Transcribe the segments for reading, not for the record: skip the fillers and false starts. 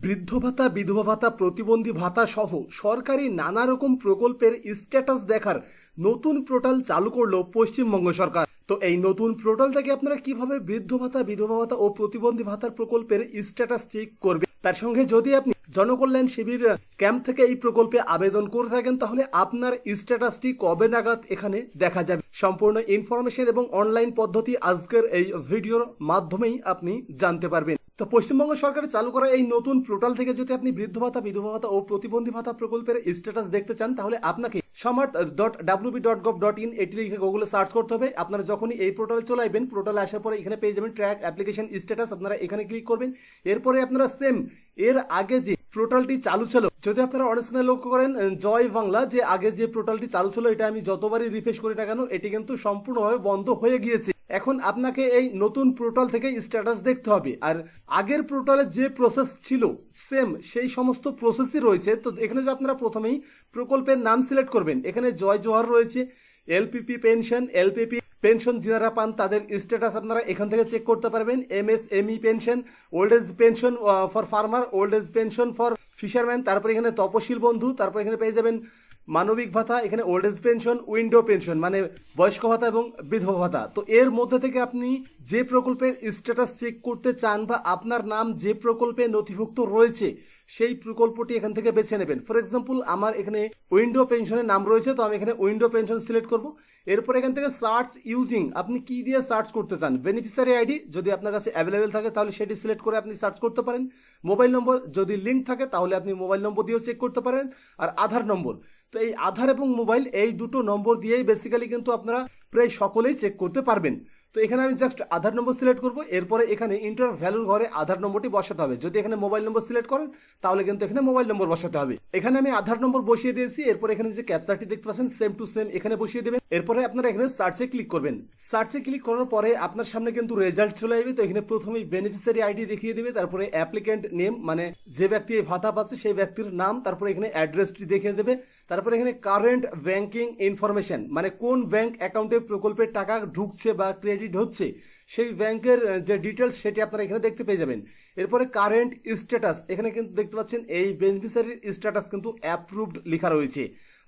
বৃদ্ধ ভাতা, বিধবা ভাতা, প্রতিবন্ধী ভাতা সহ সরকারি নানা রকম প্রকল্পের স্ট্যাটাস দেখার নতুন পোর্টাল চালু করলো পশ্চিমবঙ্গ সরকার। তো এই নতুন পোর্টাল থেকে আপনারা কিভাবে বৃদ্ধ ভাতা, বিধবা ভাতা ও প্রতিবন্ধী ভাতার প্রকল্পের স্ট্যাটাস চেক করবেন, তার সঙ্গে যদি আপনি জনকল্যাণ শিবির ক্যাম্প থেকে এই প্রকল্পে আবেদন করে থাকেন তাহলে আপনার স্ট্যাটাসটি কবে নাগাদ এখানে দেখা যাবে, সম্পূর্ণ ইনফরমেশন এবং অনলাইন পদ্ধতি আজকের এই ভিডিওর মাধ্যমেই আপনি জানতে পারবেন। তো পশ্চিমবঙ্গ সরকারের চালু করা এই নতুন পোর্টাল থেকে যদি আপনি বৃদ্ধ ভাতা, বিধবা ভাতা ও প্রতিবন্ধী ভাতা প্রকল্পের স্ট্যাটাস দেখতে চান তাহলে আপনাকে samarth.wb.gov.in এটি লিখে গুগলে সার্চ করতে হবে। আপনারা যখনই এই পোর্টালে চলে আসবেন, পোর্টালে আসার পরে এখানে পেয়ে যাবেন ট্র্যাক অ্যাপ্লিকেশন স্ট্যাটাস, আপনারা এখানে ক্লিক করবেন। এরপরে আপনারা সেম এর আগে যে পোর্টালটি চালু ছিল, যদি আপনারা অনেক সময় লক্ষ্য করেন জয় বাংলা যে আগে যে পোর্টালটি চালু ছিল, এটা আমি যতবারই রিফ্রেশ করি না কেন এটি কিন্তু সম্পূর্ণভাবে বন্ধ হয়ে গিয়েছে। এখন আপনাকে এই নতুন পোর্টাল থেকে স্ট্যাটাস দেখতে হবে, আর আগের পোর্টালে যে প্রসেস ছিল সেম সেই সমস্ত প্রসেসই রয়েছে। তো এখানে যে আপনারা প্রথমেই প্রকল্পের নাম সিলেক্ট করবেন, এখানে জয় জোহার রয়েছে, এলপিপি পেনশন, এলপিপি পেনশন যারা পান তাদের স্ট্যাটাস আপনারা এখান থেকে চেক করতে পারবেন। MSME pension, old age pension for farmer, old age pension for fisherman, তারপরে এখানে তপশিল বন্ধু, তারপর এখানে পেয়ে যাবেন মানবিক ভাতা, এখানে old age pension, window pension মানে বয়স্ক ভাতা এবং বিধবা ভাতা। তো এর মধ্যে থেকে আপনি যে প্রকল্পের স্ট্যাটাস চেক করতে চান বা আপনার নাম যে প্রকল্পে নথিভুক্ত রয়েছে সেই প্রকল্পটি এখান থেকে বেছে নেবেন। ফর এক্সাম্পল আমার এখানে উইন্ডো পেনশনের নাম রয়েছে, তো আমি এখানে উইন্ডো পেনশন সিলেক্ট করব। এরপর এখান থেকে সার্চ ইউজিং, আপনি কি দিয়ে সার্চ করতে চান, বেনিফিশিয়ারি আইডি যদি আপনার কাছে অ্যাভেলেবেল থাকে তাহলে সেটি সিলেক্ট করে আপনি সার্চ করতে পারেন। মোবাইল নম্বর যদি লিঙ্ক থাকে তাহলে আপনি মোবাইল নম্বর দিয়েও চেক করতে পারেন, আর আধার নম্বর। তো এই আধার এবং মোবাইল এই দুটো নম্বর দিয়েই বেসিক্যালি কিন্তু আপনারা প্রায় সকলেই চেক করতে পারবেন। তো এখানে আমি জাস্ট আধার নম্বর সিলেক্ট করব। এরপরে এখানে ইন্টার ভ্যালুর ঘরে আধার নম্বরটি বসাতে হবে। যদি এখানে মোবাইল নম্বর সিলেক্ট করেন তাহলে কিন্তু এখানে মোবাইল নম্বর বসাতে হবে। এখানে আমি আধার নম্বর বসিয়ে দিয়েছি। এরপর এখানে যে ক্যাপচারটি দেখতে পাচ্ছেন সেম টু সেম এখানে বসিয়ে দেবেন। এরপরে আপনারা এখানে সার্চে ক্লিক করবেন। সার্চে ক্লিক করার পরে আপনার সামনে কিন্তু রেজাল্ট চলে আসবে। তো এখানে প্রথমেই বেনিফিশিয়ারি আইডি দেখিয়ে দেবে, তারপরে অ্যাপ্লিক্যান্ট নেম মানে যে ব্যক্তি এই ভাতা পাচ্ছে সেই ব্যক্তির নাম, তারপরে এখানে অ্যাড্রেসটি দেখিয়ে দেবে, তারপরে এখানে কারেন্ট ব্যাংকিং ইনফরমেশন মানে কোন ব্যাংক অ্যাকাউন্টে প্রকল্পের টাকা ঢুকছে বা ক্রেডিট হচ্ছে সেই ব্যাংকের যে ডিটেলস সেটি আপনারা এখানে দেখতে পেয়ে যাবেন। এরপরে কারেন্ট স্ট্যাটাস, এখানে কিন্তু দেখতে পাচ্ছেন এই বেনিফিশিয়ারির স্ট্যাটাস কিন্তু অ্যাপ্রুভড লেখা রয়েছে।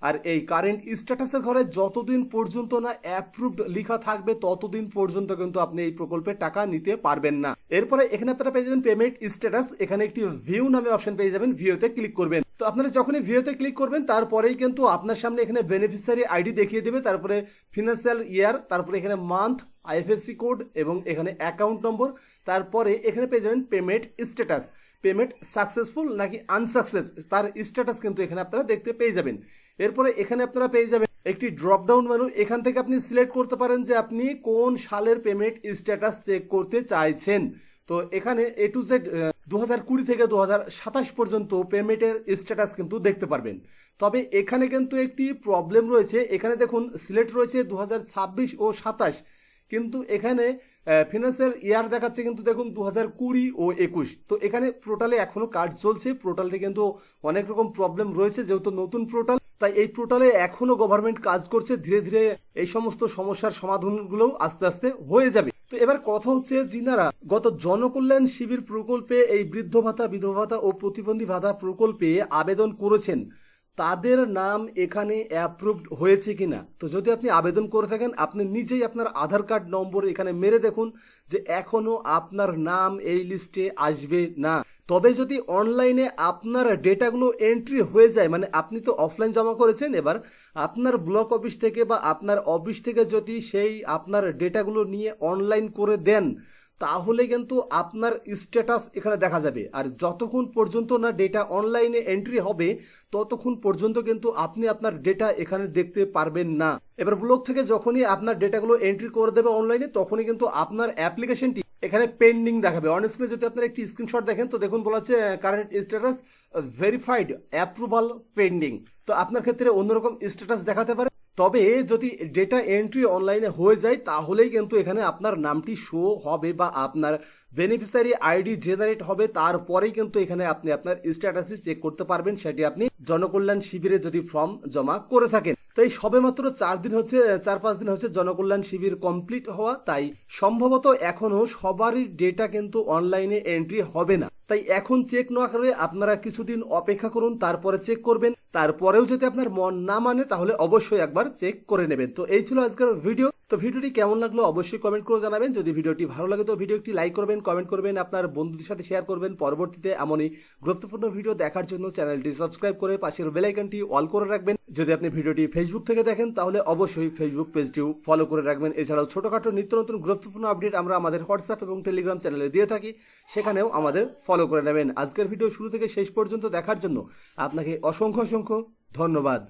আর এই কারেন্ট স্ট্যাটাসের ঘরে যতদিন পর্যন্ত না অ্যাপ্রুভড লেখা থাকবে ততদিন পর্যন্ত কিন্তু আপনি এই প্রকল্পের টাকা নিতে পারবেন না। এরপরে এখানে আপনারা পেয়ে যাবেন পেমেন্ট স্ট্যাটাস, এখানে একটি ভিউ নামে অপশন পেয়ে যাবেন, ভিউতে ক্লিক করবেন। তো আপনারা যখনই ভিউতে ক্লিক করবেন তারপরেই কিন্তু আপনার সামনে এখানে বেনিফিশিয়ারি আইডি দেখিয়ে দেবে, তারপরে ফিনান্সিয়াল ইয়ার, তারপরে এখানে মান্থ, আইএফএসসি কোড এবং এখানে অ্যাকাউন্ট নম্বর। তারপরে এখানে পেয়ে যাবেন পেমেন্ট স্ট্যাটাস, পেমেন্ট সাকসেসফুল নাকি আনসাকসেস তার স্ট্যাটাস কিন্তু এখানে আপনারা দেখতে পেয়ে যাবেন। এরপরে এখানে আপনারা পেয়ে যাবেন একটি ড্রপ ডাউন মেনু, এখান থেকে আপনি সিলেক্ট করতে পারেন যে আপনি কোন সালের পেমেন্ট স্ট্যাটাস চেক করতে চাইছেন। তো এখানে এ টু জেড 2020 থেকে 2027 পর্যন্ত পেমেন্টের স্ট্যাটাস কিন্তু দেখতে পারবেন। তবে এখানে কিন্তু একটি প্রবলেম রয়েছে, এখানে দেখুন সিলেক্ট রয়েছে 2026 ও 27, কিন্তু এখানে ফিনান্সিয়াল ইয়ার দেখাচ্ছে কিন্তু দেখুন 2020 ও 21। তো এখানে পোর্টালে এখনো কাজ চলছে, পোর্টালটি কিন্তু অনেক রকম প্রবলেম রয়েছে যেহেতু নতুন পোর্টাল, তাই এই পোর্টালে এখনো গভর্নমেন্ট কাজ করছে। ধীরে ধীরে এই সমস্ত সমস্যার সমাধানগুলো আস্তে আস্তে হয়ে যাবে। তো এবার কথা হচ্ছে যিনারা গত জনকল্যাণ শিবির প্রকল্পে এই বৃদ্ধ ভাতা, বিধবা ভাতা ও প্রতিবন্ধী ভাতা প্রকল্পে আবেদন করেছেন তাদের নাম এখানে অ্যাপ্রুভড হয়েছে কিনা। তো যদি আপনি আবেদন করে থাকেন আপনি নিজেই আপনার আধার কার্ড নম্বর এখানে মেরে দেখুন যে এখনো আপনার নাম এই লিস্টে আসবে না। তবে যদি অনলাইনে আপনার ডেটাগুলো এন্ট্রি হয়ে যায়, মানে আপনি তো অফলাইন জমা করেছেন, এবার আপনার ব্লক অফিস থেকে বা আপনার অফিস থেকে যদি সেই আপনার ডেটাগুলো নিয়ে অনলাইন করে দেন তাহলে কিন্তু আপনার স্ট্যাটাস এখানে দেখা যাবে। আর যতক্ষণ পর্যন্ত না ডেটা অনলাইনে এন্ট্রি হবে ততক্ষণ পর্যন্ত কিন্তু আপনি আপনার ডেটা এখানে দেখতে পারবেন না। এবার ব্লক থেকে যখনই আপনার ডেটাগুলো এন্ট্রি করে দেবে অনলাইনে তখনই কিন্তু আপনার অ্যাপ্লিকেশনটি এখানে পেন্ডিং দেখাবে। অন স্ক্রিনে যদি আপনারা একটি স্ক্রিনশট দেখেন তো দেখুন বলা আছে current status verified approval pending. তো আপনার ক্ষেত্রে অন্যরকম স্ট্যাটাস দেখাতে পারে। তবে যদি ডেটা এন্ট্রি অনলাইনে হয়ে যায় তাহলেই কিন্তু এখানে আপনার নামটি শো হবে বা আপনার বেনিফিশিয়ারি আইডি জেনারেট হবে, তারপরেই কিন্তু এখানে আপনি আপনার স্ট্যাটাসটি চেক করতে পারবেন, সেটি আপনি জনকল্যাণ শিবিরে যদি ফর্ম জমা করে থাকেন। তো এই সবেমাত্র 4-5 দিন হচ্ছে জনকল্যাণ শিবির কমপ্লিট হওয়া, তাই সম্ভবত এখনো সবারই ডেটা কিন্তু অনলাইনে এন্ট্রি হবে না। তাই এখন চেক না করে আপনারা কিছুদিন অপেক্ষা করুন, তারপরে চেক করবেন। তারপরেও যদি আপনার মন না মানে তাহলে অবশ্যই একবার চেক করে নেবেন। তো এই ছিল আজকের ভিডিও। তো ভিডিওটি কেমন লাগলো অবশ্যই কমেন্ট করে জানাবেন। যদি ভিডিওটি ভালো লাগে তো ভিডিওটি লাইক করবেন, কমেন্ট করবেন, আপনার বন্ধুদের সাথে শেয়ার করবেন। পরবর্তীতে এমনই গুরুত্বপূর্ণ ভিডিও দেখার জন্য চ্যানেলটি সাবস্ক্রাইব করে পাশের বেল আইকনটি অল করে রাখবেন। যদি আপনি ভিডিওটি ফেসবুক থেকে দেখেন তাহলে অবশ্যই ফেসবুক পেজটিও ফলো করে রাখবেন। এছাড়াও ছোটখাটো নিত্য নতুন গুরুত্বপূর্ণ আপডেট আমরা আমাদের হোয়াটসঅ্যাপ এবং টেলিগ্রাম চ্যানেলে দিয়ে থাকি, সেখানেও আমাদের ফলো করে নেবেন। আজকের ভিডিও শুরু থেকে শেষ পর্যন্ত দেখার জন্য আপনাকে অসংখ্য ধন্যবাদ।